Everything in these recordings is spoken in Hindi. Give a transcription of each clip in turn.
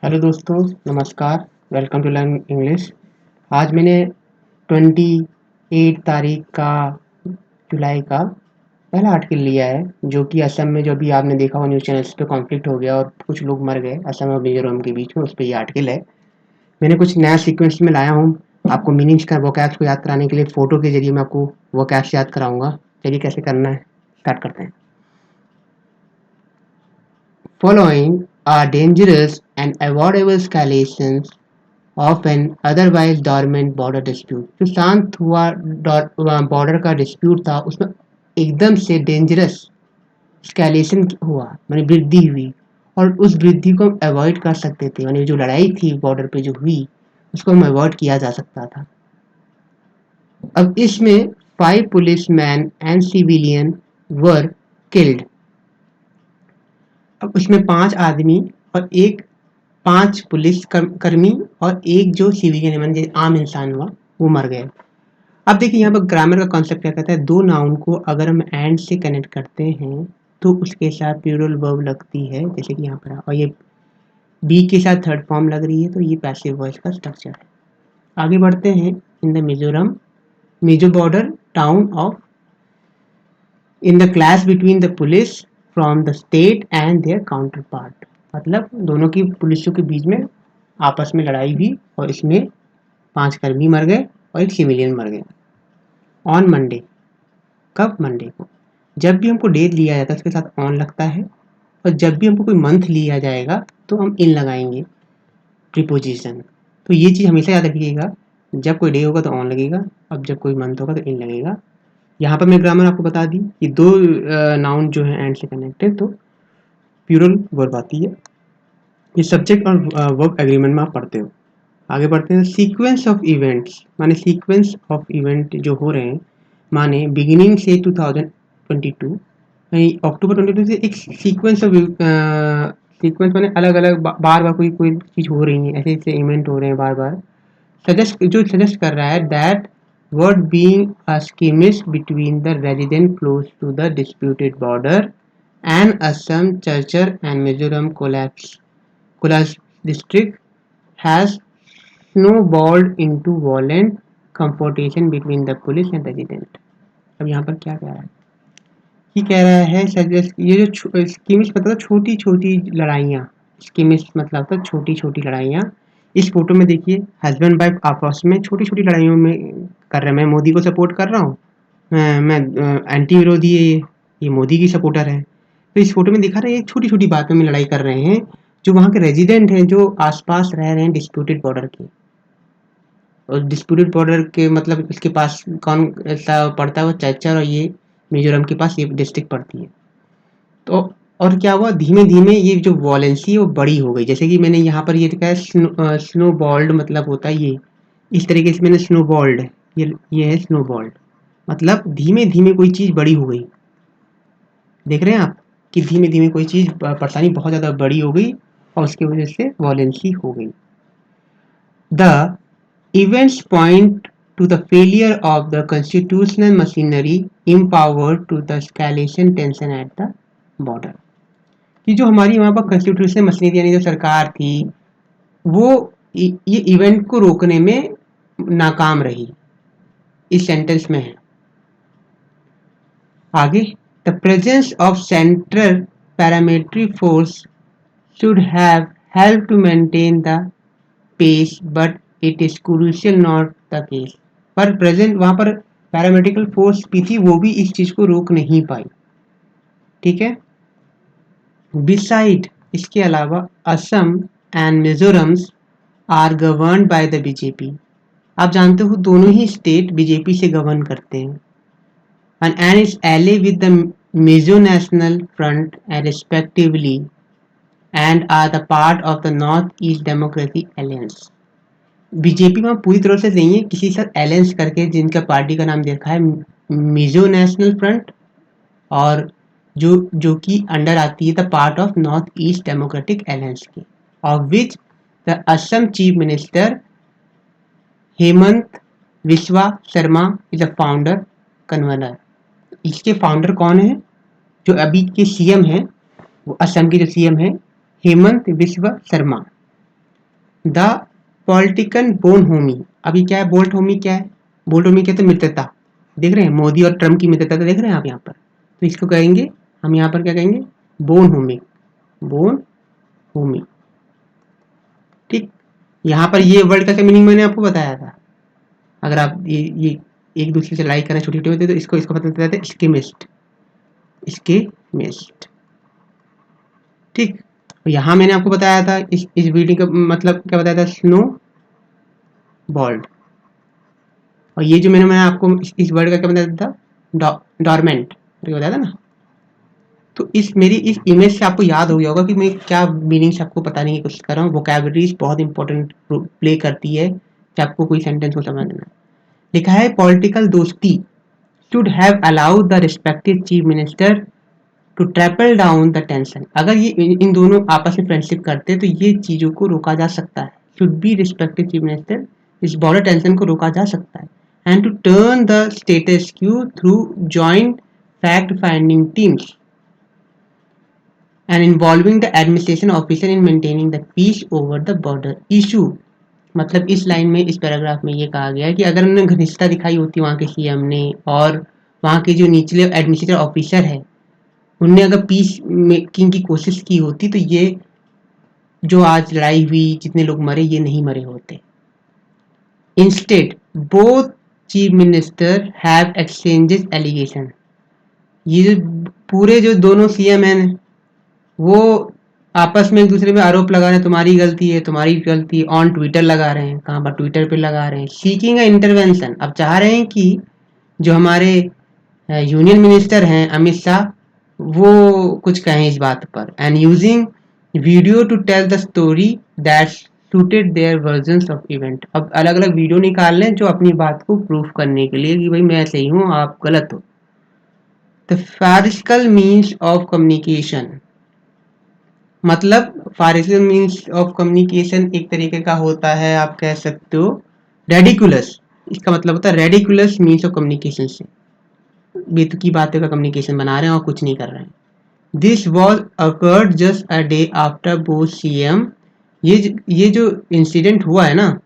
हेलो दोस्तों, नमस्कार। Welcome to learn English. आज मैंने 28 तारीख का जुलाई का पहला आर्टिकल लिया है, जो कि असम में जो अभी आपने देखा हो न्यूज़ चैनल्स पे कॉन्फ्लिक्ट हो गया और कुछ लोग मर गए असम और मिजोरम के बीच में। उस पर ये आर्टिकल है। मैंने कुछ नया सीक्वेंस में लाया हूँ आपको मीनिंग्स का वोकैब्स को याद कराने के लिए। फ़ोटो के जरिए मैं आपको वोकैब्स याद कराऊंगा। चलिए कैसे करना है स्टार्ट करते हैं। Following are dangerous and avoidable escalations of an otherwise dormant border dispute. जो शांत हुआ बॉर्डर का डिस्प्यूट था, उसमें एकदम से डेंजरस स्केलेशन हुआ, मानी वृद्धि हुई। और उस वृद्धि को हम अवॉइड कर सकते थे, यानी जो लड़ाई थी बॉर्डर पे जो हुई उसको हम अवॉइड किया जा सकता था। अब इसमें 5 policeman and civilian were killed. अब उसमें 5 आदमी और एक 5 पुलिस कर्मी और एक जो सिविलियन है, आम इंसान हुआ, वो मर गए। अब देखिए यहाँ पर ग्रामर का कॉन्सेप्ट क्या कहता है। दो नाउन को अगर हम एंड से कनेक्ट करते हैं तो उसके साथ प्लूरल वर्ब लगती है, जैसे कि यहाँ पर। और ये बी के साथ थर्ड फॉर्म लग रही है, तो ये पैसिव वॉइस का स्ट्रक्चर है। आगे बढ़ते हैं। In the Mizoram, Mizo border town of, in the clash between the police from the state and their counterpart. मतलब दोनों की पुलिसों के बीच में आपस में लड़ाई हुई और इसमें 5 कर्मी मर गए और एक सिविलियन मर गए। ऑन मंडे, कब? मंडे को। जब भी हमको डेट लिया जाता है उसके साथ ऑन लगता है, और जब भी हमको कोई मंथ लिया जाएगा तो हम इन लगाएंगे प्रीपोजिशन। तो ये चीज़ हमेशा याद रखिएगा, जब कोई डे होगा तो ऑन लगेगा, अब जब कोई मंथ होगा तो इन लगेगा। यहाँ पर मैं ग्रामर आपको बता दी कि दो नाउन जो है एंड से कनेक्टेड तो प्लूरल वर्ब आती है। ये सब्जेक्ट और वर्ब एग्रीमेंट में आप पढ़ते हो। आगे बढ़ते हैं। सीक्वेंस ऑफ इवेंट्स, माने सीक्वेंस ऑफ इवेंट जो हो रहे हैं, माने बिगिनिंग से 2022, अक्टूबर 22 से एक सीक्वेंस ऑफ सीक्वेंस, माने अलग अलग बार बार कोई कोई चीज़ हो रही है, ऐसे ऐसे इवेंट हो रहे हैं बार बार। सजेस्ट कर रहा है that word being a skirmish between the resident close to the disputed border and Assam, Churchar and Mizoram collapse district has snowballed into violent confrontation between the police and resident। अब यहाँ पर क्या कह रहा है? ये कह रहा है सजेस्ट, ये जो स्कीमिश मतलब छोटी छोटी लड़ाइयाँ, स्कीमिश मतलब था छोटी छोटी लड़ाइयाँ। इस फोटो में देखिए हस्बैंड वाइफ आपस में छोटी छोटी लड़ाइयों में कर रहे हैं। मैं मोदी को सपोर्ट कर रहा हूँ, मैं एंटी विरोधी है, ये मोदी की सपोर्टर है। तो इस फोटो में दिखा रहा है ये छोटी छोटी बातों में लड़ाई कर रहे हैं, जो वहाँ के रेजिडेंट हैं, जो आसपास रह रहे हैं डिस्प्यूटेड बॉर्डर के। और डिस्प्यूटेड बॉर्डर के मतलब इसके पास कौन ऐसा पड़ता है? वो चैचर, और ये मिजोरम के पास ये डिस्ट्रिक्ट पड़ती है। तो और क्या हुआ, धीमे धीमे ये जो वॉलेंसी है वो बड़ी हो गई। जैसे कि मैंने यहाँ पर ये लिखा है स्नो बॉल्ड, मतलब होता है ये इस तरीके से। मैंने स्नो बॉल्ड, ये है स्नो बॉल्ड, मतलब धीमे धीमे कोई चीज़ बड़ी हो गई। देख रहे हैं आप कि धीमे धीमे कोई चीज़ परेशानी बहुत ज़्यादा बड़ी हो गई और उसकी वजह से वॉलेंसी हो गई। The events point to the failure of the constitutional machinery empowered to the escalation tension at the border। कि जो हमारी वहाँ पर कॉन्स्टिट्यूशनल मशीनरी यानी जो सरकार थी, वो ये इवेंट को रोकने में नाकाम रही। इस सेंटेंस में है। आगे, the presence of central paramilitary force should have helped to maintain the pace but it is crucial not the case. पर प्रेजेंट वहां पर पैरामेडिकल फोर्स भी थी, वो भी इस चीज को रोक नहीं पाई। ठीक है। बिसाइड, इसके अलावा Assam and Mizoram's are govern by the BJP. आप जानते हो दोनों ही स्टेट बीजेपी से गवर्न करते हैं। And it's ally with the Mizo National Front and respectively and are the part of the North East Democratic Alliance. BJP में पूरी तरह से नहीं है, किसी साथ अलायंस करके, जिनका पार्टी का नाम देखा है मिजो नेशनल फ्रंट, और जो कि अंडर आती है the part of North East Democratic Alliance के, of which the Assam chief minister Himanta Biswa Sarma is the founder convener. इसके फाउंडर कौन है? जो अभी के सीएम है, वो असम के जो सीएम है Hemant Biswa Sharma. The political bone Homi. अभी क्या है बोल्ट होमी, क्या है बोल्ट होमी, कहते हैं मित्रता। देख रहे हैं मोदी और ट्रम्प की मित्रता देख रहे हैं आप यहाँ पर, तो इसको कहेंगे हम यहाँ पर क्या कहेंगे, बोन होमी, बोन होमी। ठीक, यहाँ पर ये वर्ड का मीनिंग मैंने आपको बताया था। अगर आप ये एक दूसरे से लाइक करें छोटी छोटी होती है तो इसको इसको बताते थे स्कीमिस्ट, स्कीमिस्ट। ठीक, यहाँ मैंने आपको बताया था इस वीडियो का मतलब क्या बताया था, स्नो बॉल्ड। और ये जो मैंने आपको इस वर्ड का क्या बताया था, डॉर्मेंट बताया था ना। तो इस मेरी इस इमेज से आपको याद हो गया होगा कि मैं क्या मीनिंग से आपको बताने की कोशिश कर रहा हूँ। वोकैबुलरीज बहुत इंपॉर्टेंट प्ले करती है कि आपको कोई सेंटेंस को समझना। लिखा है पॉलिटिकल दोस्ती should have allowed the respective chief minister to trample down the tension। अगर ये इन दोनों आपस में फ्रेंडशिप करते तो ये चीज़ों को रोका जा सकता है। should be respective chief minister, इस बॉर्डर टेंशन को रोका जा सकता है। and to turn the status quo through joint fact finding teams and involving the administration officer in maintaining the peace over the border issue। मतलब इस लाइन में इस पैराग्राफ में ये कहा गया है कि अगर उन्होंने घनिष्ठता दिखाई होती वहाँ के सीएम ने और वहाँ के जो निचले एडमिनिस्ट्रेटिव ऑफिसर है उनने अगर पीस मेकिंग की कोशिश की होती तो ये जो आज लड़ाई हुई जितने लोग मरे ये नहीं मरे होते। Instead both chief minister have exchanges allegation. ये जो पूरे जो दोनों सीएम हैं वो आपस में एक दूसरे में आरोप लगा रहे हैं, तुम्हारी गलती है तुम्हारी गलती है, ऑन ट्विटर लगा रहे हैं, कहाँ पर ट्विटर पे लगा रहे हैं। सीकिंग अ इंटरवेंशन, अब चाह रहे हैं कि जो हमारे यूनियन मिनिस्टर हैं अमित शाह वो कुछ कहें इस बात पर। And using video to tell the story that suited their versions of event. अब अलग अलग वीडियो निकाल लें जो अपनी बात को प्रूफ करने के लिए कि भाई मैं सही हूँ आप गलत हो। द फारिकल मीन्स ऑफ कम्युनिकेशन, मतलब फारिकल मीन्स ऑफ कम्युनिकेशन एक तरीके का होता है, आप कह सकते हो रेडिकुलस। इसका मतलब होता है रेडिकुलस मीन्स ऑफ कम्युनिकेशन से बेतुकी बातें का कम्युनिकेशन बना रहे हैं और कुछ नहीं कर रहे हैं। This was occurred just a day after both CM. ये जो इंसिडेंट हुआ है ना,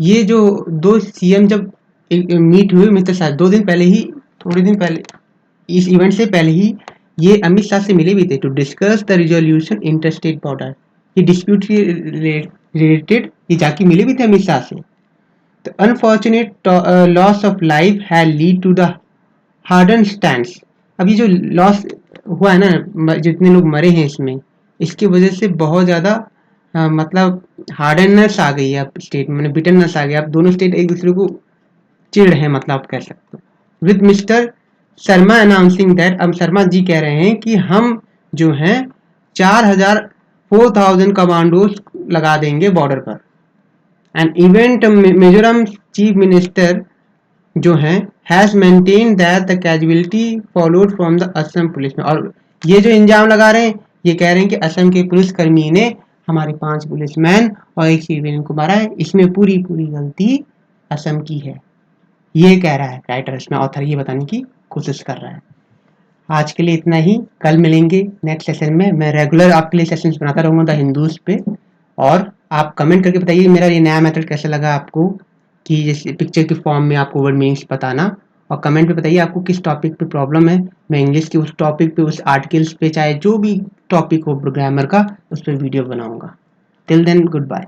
ये जो दो सीएम जब मीट हुए मित्र साथ 2 दिन पहले ही, थोड़े दिन पहले इस इवेंट से पहले ही ये अमित शाह से मिले भी थे to discuss the resolution inter state border. ये डिस्प्यूट रिलेटेड ये जाके मिले भी थे अमित शाह से। The unfortunate loss of life had lead to the harden stands. अब ये जो लॉस हुआ है ना, जितने लोग मरे हैं इसमें, इसकी वजह से बहुत ज़्यादा मतलब हार्डननेस आ गई है अब स्टेट में, बिटरनेस आ गया। अब दोनों स्टेट एक दूसरे को चिढ़ है, मतलब आप कह सकते हो। With mister Sharma announcing that, अब शर्मा जी कह रहे हैं कि हम जो हैं 4,000 कमांडोज लगा देंगे बॉर्डर पर। And event Mizoram chief minister जो हैं has maintain that the casualty followed from the Assam police में। और ये जो इंजाम लगा रहे हैं ये कह रहे हैं कि असम के पुलिसकर्मी ने हमारे 5 पुलिसमैन और एक सिविलियन को मारा है, इसमें पूरी पूरी गलती असम की है। ये कह रहा है राइटर, इसमें ऑथर ये बताने की कोशिश कर रहा है। आज के लिए इतना ही, कल मिलेंगे नेक्स्ट सेशन में। मैं रेगुलर आपके लिए सेशंस बनाता रहूँगा द हिंदूज पे। और आप कमेंट करके बताइए मेरा ये नया मेथड कैसा लगा आपको, कि जैसे पिक्चर के फॉर्म में आपको वर्ड मीनिंग्स बताना। और कमेंट पे बताइए आपको किस टॉपिक पे प्रॉब्लम है। मैं इंग्लिश के उस टॉपिक पे, उस आर्टिकल्स पे, चाहे जो भी टॉपिक हो ग्रामर का, उस पर वीडियो बनाऊंगा। Till then good bye.